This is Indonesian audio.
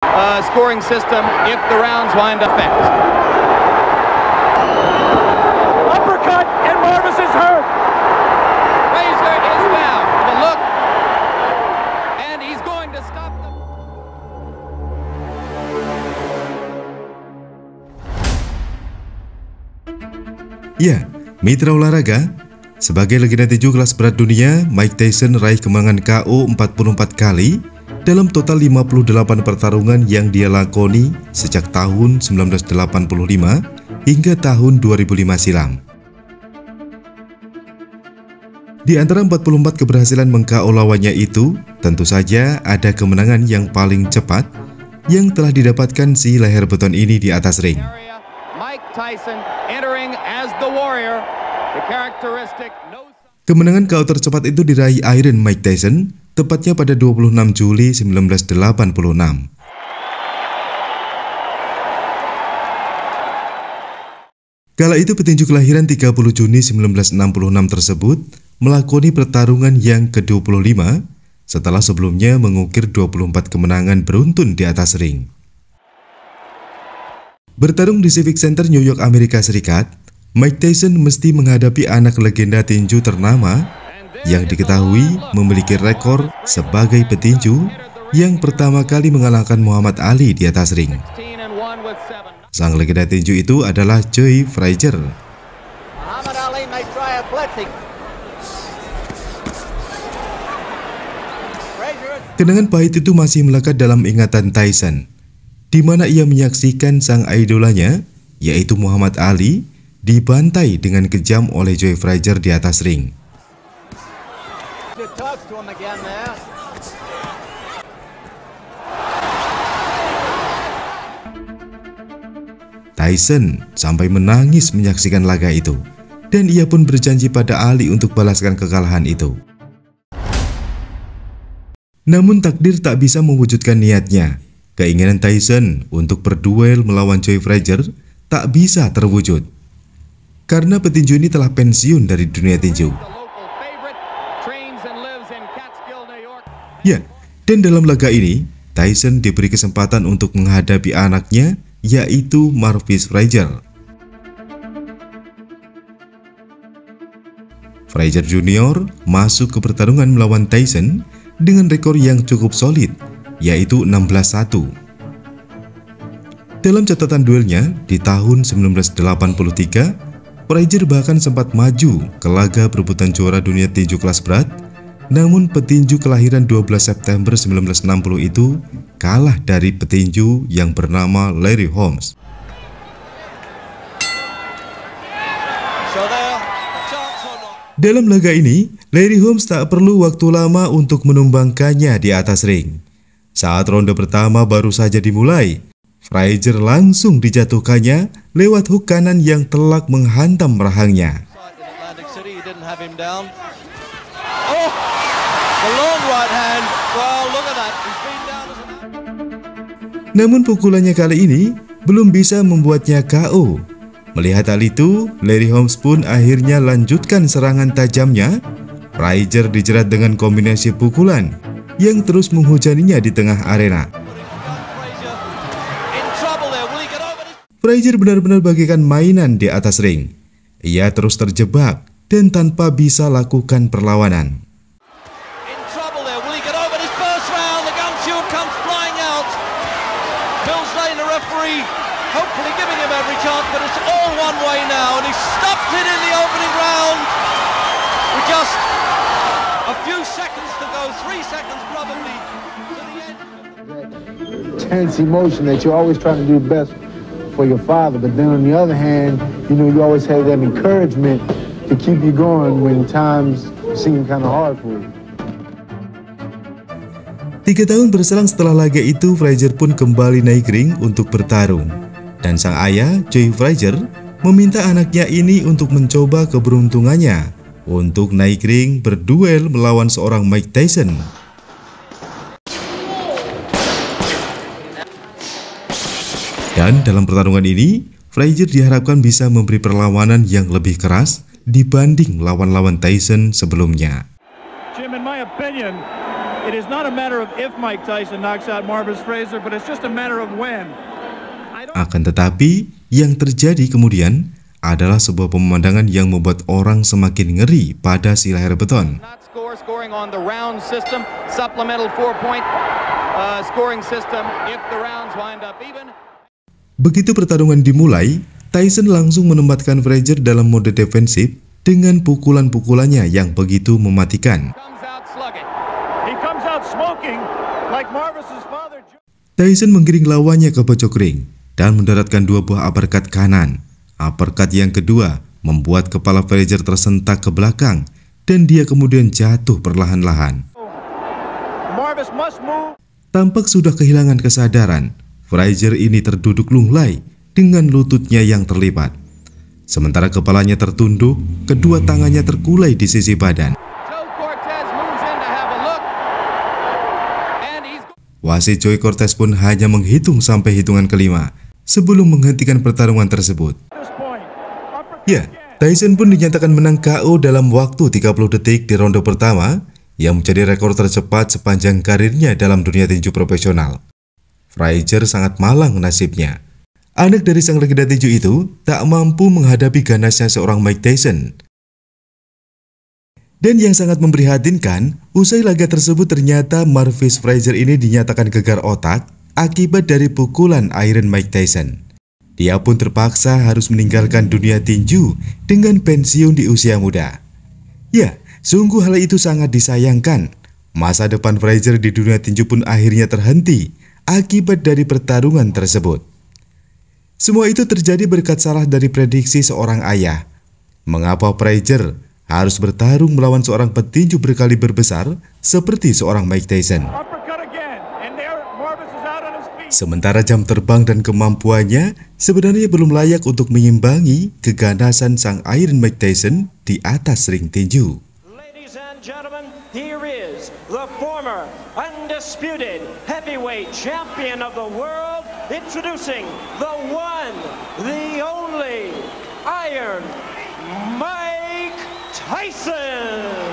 Scoring system if the rounds wind up fast. Uppercut and Marvis is hurt. Frazier is down. The look, and he's going to stop them. Ya, mitra olahraga, sebagai legenda tinju kelas berat dunia, Mike Tyson raih kemenangan KO 44 kali dalam total 58 pertarungan yang dia lakoni sejak tahun 1985 hingga tahun 2005 silam. Di antara 44 keberhasilan meng-KO lawannya itu, tentu saja ada kemenangan yang paling cepat yang telah didapatkan si leher beton ini di atas ring. Mike Tyson entering as the warrior. The characteristic Kemenangan KO tercepat itu diraih Iron Mike Tyson tepatnya pada 26 Juli 1986. Kala itu petinju kelahiran 30 Juni 1966 tersebut melakoni pertarungan yang ke-25 setelah sebelumnya mengukir 24 kemenangan beruntun di atas ring. Bertarung di Civic Center New York, Amerika Serikat, Mike Tyson mesti menghadapi anak legenda tinju ternama yang diketahui memiliki rekor sebagai petinju yang pertama kali mengalahkan Muhammad Ali di atas ring. Sang legenda tinju itu adalah Joe Frazier. Kenangan pahit itu masih melekat dalam ingatan Tyson, di mana ia menyaksikan sang idolanya, yaitu Muhammad Ali, dibantai dengan kejam oleh Joe Frazier di atas ring. Tyson sampai menangis menyaksikan laga itu, dan ia pun berjanji pada Ali untuk balaskan kekalahan itu. Namun takdir tak bisa mewujudkan niatnya. Keinginan Tyson untuk berduel melawan Joe Frazier tak bisa terwujud, karena petinju ini telah pensiun dari dunia tinju. Ya, dan dalam laga ini, Tyson diberi kesempatan untuk menghadapi anaknya, yaitu Marvis Frazier. Frazier Jr. masuk ke pertarungan melawan Tyson dengan rekor yang cukup solid, yaitu 16-1. Dalam catatan duelnya di tahun 1983, Frazier bahkan sempat maju ke laga perebutan juara dunia tinju kelas berat. Namun petinju kelahiran 12 September 1960 itu kalah dari petinju yang bernama Larry Holmes. Dalam laga ini, Larry Holmes tak perlu waktu lama untuk menumbangkannya di atas ring. Saat ronde pertama baru saja dimulai, Frazier langsung dijatuhkannya lewat hook kanan yang telak menghantam rahangnya. Namun pukulannya kali ini belum bisa membuatnya KO. Melihat hal itu, Larry Holmes pun akhirnya lanjutkan serangan tajamnya. Frazier dijerat dengan kombinasi pukulan yang terus menghujaninya di tengah arena. Frazier benar-benar bagaikan mainan di atas ring. Ia terus terjebak dan tanpa bisa lakukan perlawanan. Hopefully giving him every chance, but it's all one way now, and he stopped it in the opening round with just a few seconds to go, 3 seconds probably to the end. Tense emotion that you're always trying to do best for your father, but then on the other hand, you know, you always have that encouragement to keep you going when times seem kind of hard for you. 3 tahun berselang setelah laga itu, Frazier pun kembali naik ring untuk bertarung. Dan sang ayah, Joe Frazier, meminta anaknya ini untuk mencoba keberuntungannya untuk naik ring berduel melawan seorang Mike Tyson. Dan dalam pertarungan ini, Frazier diharapkan bisa memberi perlawanan yang lebih keras dibanding lawan-lawan Tyson sebelumnya. Jim, in my opinion, It is not a matter of if Mike Tyson knocks out Marvis Frazier, but it's just a matter of when. Akan tetapi, yang terjadi kemudian adalah sebuah pemandangan yang membuat orang semakin ngeri pada si layar beton. Scoring on the round system, supplemental 4-point scoring system if the rounds wind up even. Begitu pertarungan dimulai, Tyson langsung menempatkan Frazier dalam mode defensif dengan pukulan-pukulannya yang begitu mematikan. Tyson menggiring lawannya ke pojok ring dan mendaratkan 2 buah uppercut kanan. Uppercut yang kedua membuat kepala Frazier tersentak ke belakang dan dia kemudian jatuh perlahan-lahan. Tampak sudah kehilangan kesadaran, Frazier ini terduduk lunglai dengan lututnya yang terlipat. Sementara kepalanya tertunduk, kedua tangannya terkulai di sisi badan. Wasit Joey Cortez pun hanya menghitung sampai hitungan kelima sebelum menghentikan pertarungan tersebut. Ya, Tyson pun dinyatakan menang KO dalam waktu 30 detik di ronde pertama yang menjadi rekor tercepat sepanjang karirnya dalam dunia tinju profesional. Frazier sangat malang nasibnya. Anak dari sang legenda tinju itu tak mampu menghadapi ganasnya seorang Mike Tyson. Dan yang sangat memprihatinkan, usai laga tersebut ternyata Marvis Frazier ini dinyatakan gegar otak akibat dari pukulan Iron Mike Tyson. Dia pun terpaksa harus meninggalkan dunia tinju dengan pensiun di usia muda. Ya, sungguh hal itu sangat disayangkan. Masa depan Frazier di dunia tinju pun akhirnya terhenti akibat dari pertarungan tersebut. Semua itu terjadi berkat salah dari prediksi seorang ayah. Mengapa Frazier harus bertarung melawan seorang petinju berkaliber besar seperti seorang Mike Tyson? Sementara jam terbang dan kemampuannya sebenarnya belum layak untuk mengimbangi keganasan sang Iron Mike Tyson di atas ring tinju. Ladies and gentlemen, here is the former undisputed heavyweight champion of the world, introducing the one, the only Iron Mike Tyson.